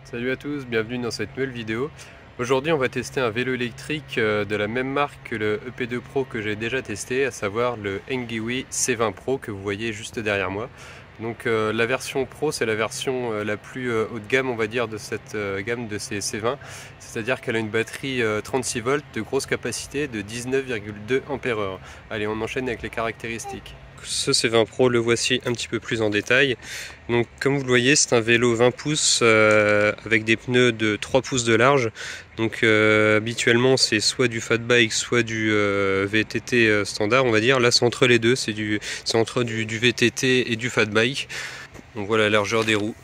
Salut à tous, bienvenue dans cette nouvelle vidéo. Aujourd'hui on va tester un vélo électrique de la même marque que le EP2 Pro que j'ai déjà testé, à savoir le Engiwi C20 Pro que vous voyez juste derrière moi. Donc la version Pro, c'est la version la plus haut de gamme, on va dire, de cette gamme de ces C20. C'est-à-dire qu'elle a une batterie 36 volts de grosse capacité de 19,2 Ah. Allez, on enchaîne avec les caractéristiques. Ce C20 Pro, le voici un petit peu plus en détail. Donc comme vous le voyez, c'est un vélo 20 pouces avec des pneus de 3 pouces de large. Donc habituellement c'est soit du fat bike, soit du VTT standard, on va dire. Là c'est entre les deux, c'est entre du VTT et du fat bike. Donc voilà la largeur des roues.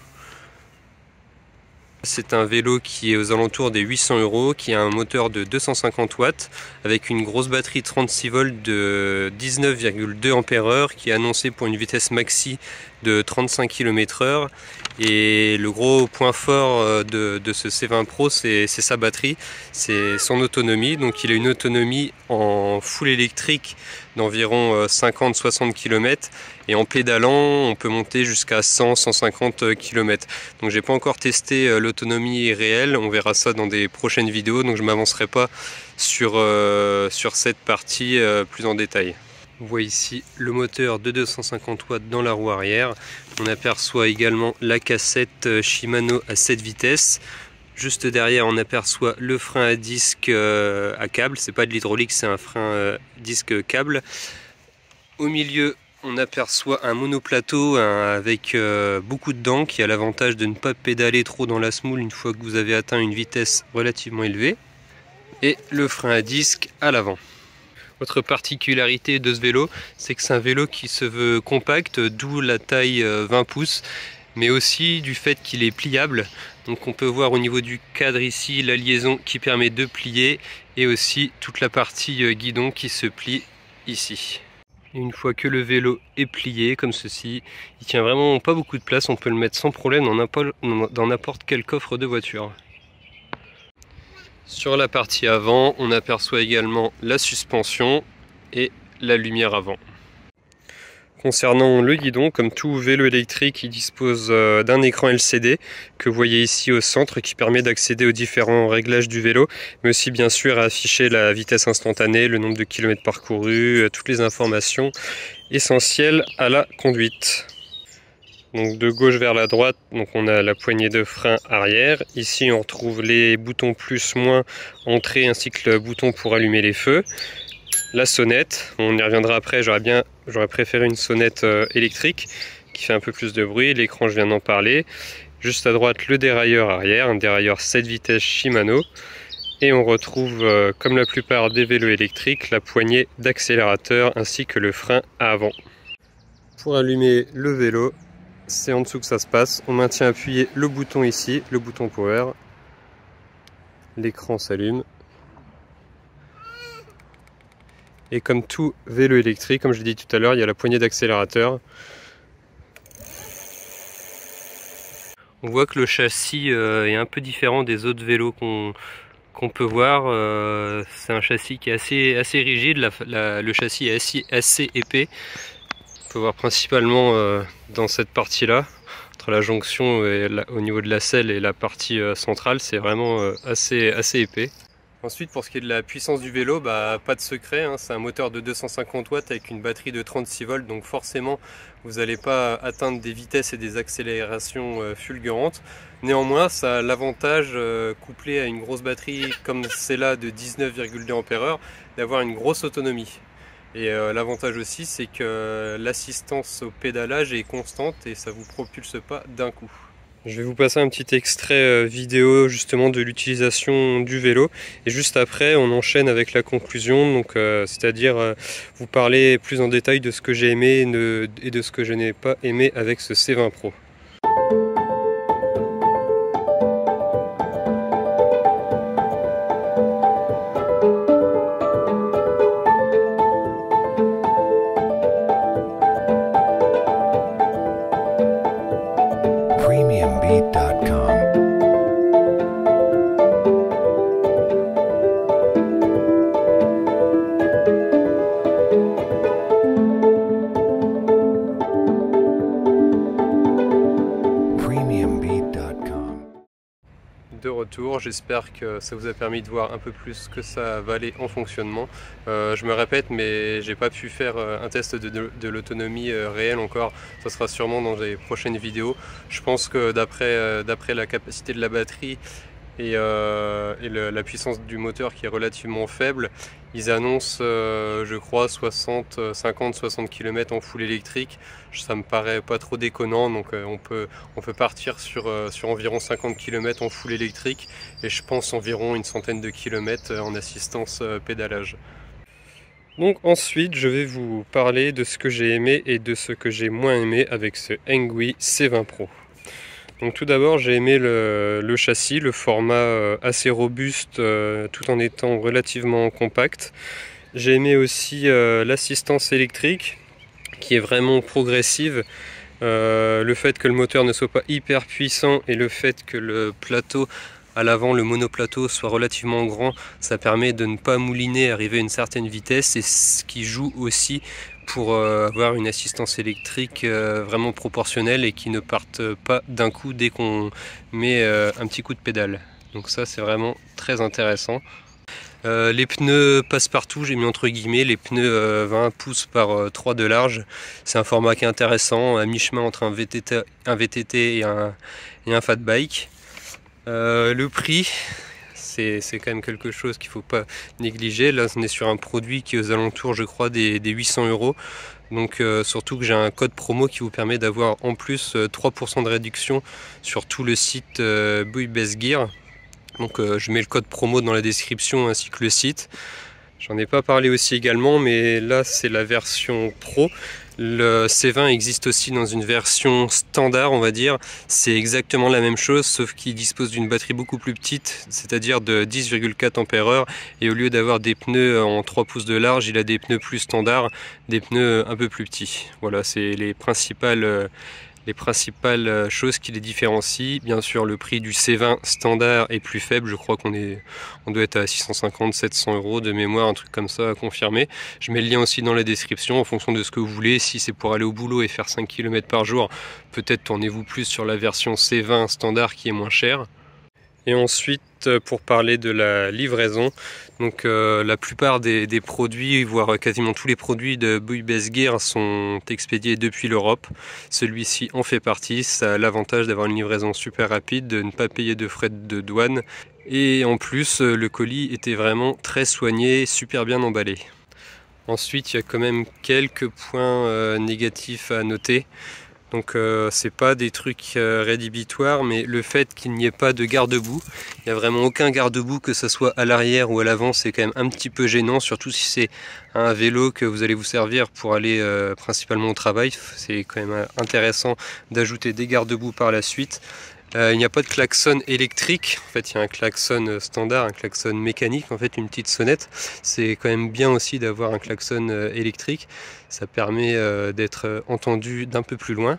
C'est un vélo qui est aux alentours des 800 €, qui a un moteur de 250 watts avec une grosse batterie 36 volts de 19,2 Ah qui est annoncée pour une vitesse maxi de 35 km/h. Et le gros point fort de ce C20 Pro, c'est sa batterie, c'est son autonomie. Donc il a une autonomie en full électrique d'environ 50-60 km et en pédalant on peut monter jusqu'à 100-150 km. Donc j'ai pas encore testé l'autonomie réelle, on verra ça dans des prochaines vidéos, donc je m'avancerai pas sur cette partie plus en détail. On voit ici le moteur de 250 watts dans la roue arrière. On aperçoit également la cassette Shimano à 7 vitesses. Juste derrière, on aperçoit le frein à disque à câble. C'est pas de l'hydraulique, c'est un frein disque câble. Au milieu, on aperçoit un monoplateau avec beaucoup de dents qui a l'avantage de ne pas pédaler trop dans la semoule une fois que vous avez atteint une vitesse relativement élevée. Et le frein à disque à l'avant. Autre particularité de ce vélo, c'est que c'est un vélo qui se veut compact, d'où la taille 20 pouces, mais aussi du fait qu'il est pliable. Donc on peut voir au niveau du cadre ici la liaison qui permet de plier et aussi toute la partie guidon qui se plie ici. Et une fois que le vélo est plié comme ceci, il tient vraiment pas beaucoup de place, on peut le mettre sans problème dans n'importe quel coffre de voiture. Sur la partie avant, on aperçoit également la suspension et la lumière avant. Concernant le guidon, comme tout vélo électrique, il dispose d'un écran LCD que vous voyez ici au centre qui permet d'accéder aux différents réglages du vélo, mais aussi bien sûr à afficher la vitesse instantanée, le nombre de kilomètres parcourus, toutes les informations essentielles à la conduite. Donc de gauche vers la droite, donc on a la poignée de frein arrière. Ici on retrouve les boutons plus, moins, entrée ainsi que le bouton pour allumer les feux. La sonnette, on y reviendra après, j'aurais préféré une sonnette électrique qui fait un peu plus de bruit. L'écran, je viens d'en parler. Juste à droite, le dérailleur arrière, un dérailleur 7 vitesses Shimano. Et on retrouve, comme la plupart des vélos électriques, la poignée d'accélérateur ainsi que le frein à avant. Pour allumer le vélo, c'est en dessous que ça se passe. On maintient appuyé le bouton ici, le bouton power. L'écran s'allume. Et comme tout vélo électrique, comme je l'ai dit tout à l'heure, il y a la poignée d'accélérateur. On voit que le châssis est un peu différent des autres vélos qu'on peut voir. C'est un châssis qui est assez rigide, le châssis est assez épais. On peut voir principalement dans cette partie-là, entre la jonction et au niveau de la selle et la partie centrale, c'est vraiment assez épais. Ensuite, pour ce qui est de la puissance du vélo, pas de secret, hein, c'est un moteur de 250 watts avec une batterie de 36 volts, donc forcément vous n'allez pas atteindre des vitesses et des accélérations fulgurantes. Néanmoins, ça a l'avantage, couplé à une grosse batterie comme celle-là de 19,2 Ah, d'avoir une grosse autonomie. Et l'avantage aussi, c'est que l'assistance au pédalage est constante et ça ne vous propulse pas d'un coup. Je vais vous passer un petit extrait vidéo justement de l'utilisation du vélo et juste après on enchaîne avec la conclusion, donc c'est-à-dire vous parler plus en détail de ce que j'ai aimé et de ce que je n'ai pas aimé avec ce C20 Pro. Premiumbeat.com. Premiumbeat.com. de retour. J'espère que ça vous a permis de voir un peu plus ce que ça valait en fonctionnement. Je me répète, mais j'ai pas pu faire un test de l'autonomie réelle encore. Ça sera sûrement dans les prochaines vidéos. Je pense que d'après la capacité de la batterie et la puissance du moteur qui est relativement faible, ils annoncent je crois 50-60 km en full électrique. Ça me paraît pas trop déconnant, donc on peut partir sur environ 50 km en full électrique et je pense environ une centaine de kilomètres en assistance pédalage. Donc ensuite je vais vous parler de ce que j'ai aimé et de ce que j'ai moins aimé avec ce Engui C20 Pro. Donc tout d'abord j'ai aimé le châssis, le format assez robuste tout en étant relativement compact. J'ai aimé aussi l'assistance électrique qui est vraiment progressive. Le fait que le moteur ne soit pas hyper puissant et le fait que le plateau à l'avant, le monoplateau, soit relativement grand, ça permet de ne pas mouliner, arriver à une certaine vitesse, et ce qui joue aussi pour avoir une assistance électrique vraiment proportionnelle et qui ne parte pas d'un coup dès qu'on met un petit coup de pédale. Donc ça c'est vraiment très intéressant. Les pneus passe-partout, j'ai mis entre guillemets, les pneus 20 pouces par 3 de large. C'est un format qui est intéressant, à mi-chemin entre un VTT et un fat bike. Le prix, c'est quand même quelque chose qu'il ne faut pas négliger. Là on est sur un produit qui est aux alentours je crois des 800 €. Donc surtout que j'ai un code promo qui vous permet d'avoir en plus 3% de réduction sur tout le site Buy Best Gear. Donc je mets le code promo dans la description ainsi que le site. J'en ai pas parlé aussi également, mais là c'est la version Pro. Le C20 existe aussi dans une version standard, on va dire. C'est exactement la même chose, sauf qu'il dispose d'une batterie beaucoup plus petite, c'est-à-dire de 10,4 Ah. Et au lieu d'avoir des pneus en 3 pouces de large, il a des pneus plus standards, des pneus un peu plus petits. Voilà, c'est les principales choses qui les différencient. Bien sûr, le prix du C20 standard est plus faible. Je crois qu'on doit être à 650-700 € de mémoire, un truc comme ça à confirmer. Je mets le lien aussi dans la description en fonction de ce que vous voulez. Si c'est pour aller au boulot et faire 5 km par jour, peut-être tournez-vous plus sur la version C20 standard qui est moins chère. Et ensuite, pour parler de la livraison, donc la plupart des produits, voire quasiment tous les produits de Buy Best Gear sont expédiés depuis l'Europe. Celui-ci en fait partie. Ça a l'avantage d'avoir une livraison super rapide, de ne pas payer de frais de douane. Et en plus, le colis était vraiment très soigné, super bien emballé. Ensuite, il y a quand même quelques points négatifs à noter. Donc c'est pas des trucs rédhibitoires, mais le fait qu'il n'y ait pas de garde-boue, il n'y a vraiment aucun garde-boue, que ce soit à l'arrière ou à l'avant, c'est quand même un petit peu gênant, surtout si c'est un vélo que vous allez vous servir pour aller principalement au travail. C'est quand même intéressant d'ajouter des garde-boue par la suite. Il n'y a pas de klaxon électrique, en fait il y a un klaxon standard, un klaxon mécanique, en fait une petite sonnette. C'est quand même bien aussi d'avoir un klaxon électrique, ça permet d'être entendu d'un peu plus loin.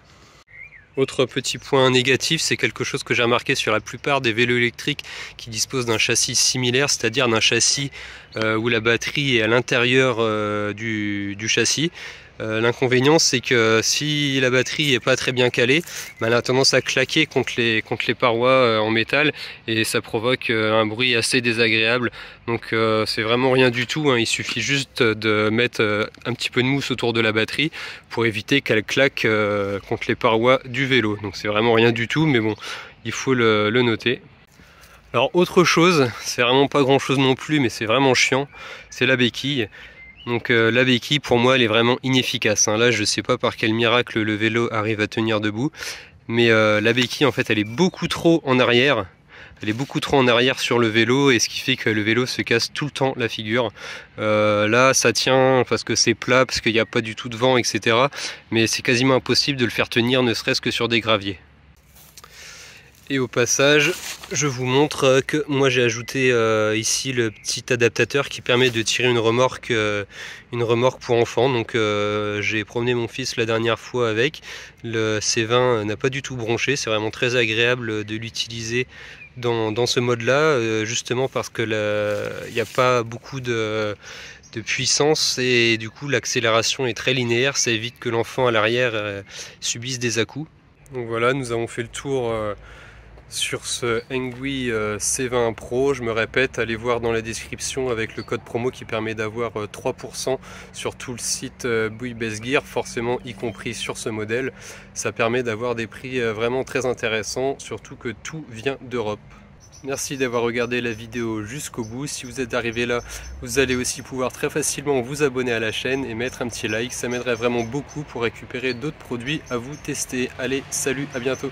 Autre petit point négatif, c'est quelque chose que j'ai remarqué sur la plupart des vélos électriques qui disposent d'un châssis similaire, c'est-à-dire d'un châssis où la batterie est à l'intérieur du châssis. L'inconvénient c'est que si la batterie n'est pas très bien calée, elle a tendance à claquer contre les parois en métal et ça provoque un bruit assez désagréable. Donc c'est vraiment rien du tout, hein. Il suffit juste de mettre un petit peu de mousse autour de la batterie pour éviter qu'elle claque contre les parois du vélo. Donc c'est vraiment rien du tout, mais bon, il faut le noter. Alors autre chose, c'est vraiment pas grand chose non plus, mais c'est vraiment chiant, c'est la béquille. Donc la béquille pour moi elle est vraiment inefficace, hein. Là je sais pas par quel miracle le vélo arrive à tenir debout, mais la béquille en fait elle est beaucoup trop en arrière. Elle est beaucoup trop en arrière sur le vélo et ce qui fait que le vélo se casse tout le temps la figure. Là ça tient parce que c'est plat, parce qu'il n'y a pas du tout de vent, etc. Mais c'est quasiment impossible de le faire tenir ne serait-ce que sur des graviers. Et au passage, je vous montre que moi j'ai ajouté ici le petit adaptateur qui permet de tirer une remorque pour enfants. Donc j'ai promené mon fils la dernière fois avec. Le C20 n'a pas du tout bronché, c'est vraiment très agréable de l'utiliser dans ce mode-là, justement parce que il n'y a pas beaucoup de puissance et du coup l'accélération est très linéaire, ça évite que l'enfant à l'arrière subisse des à-coups. Donc voilà, nous avons fait le tour Sur ce Engui C20 Pro, je me répète, allez voir dans la description avec le code promo qui permet d'avoir 3% sur tout le site Bouygues Best Gear, forcément y compris sur ce modèle. Ça permet d'avoir des prix vraiment très intéressants, surtout que tout vient d'Europe. Merci d'avoir regardé la vidéo jusqu'au bout. Si vous êtes arrivé là, vous allez aussi pouvoir très facilement vous abonner à la chaîne et mettre un petit like. Ça m'aiderait vraiment beaucoup pour récupérer d'autres produits à vous tester. Allez, salut, à bientôt!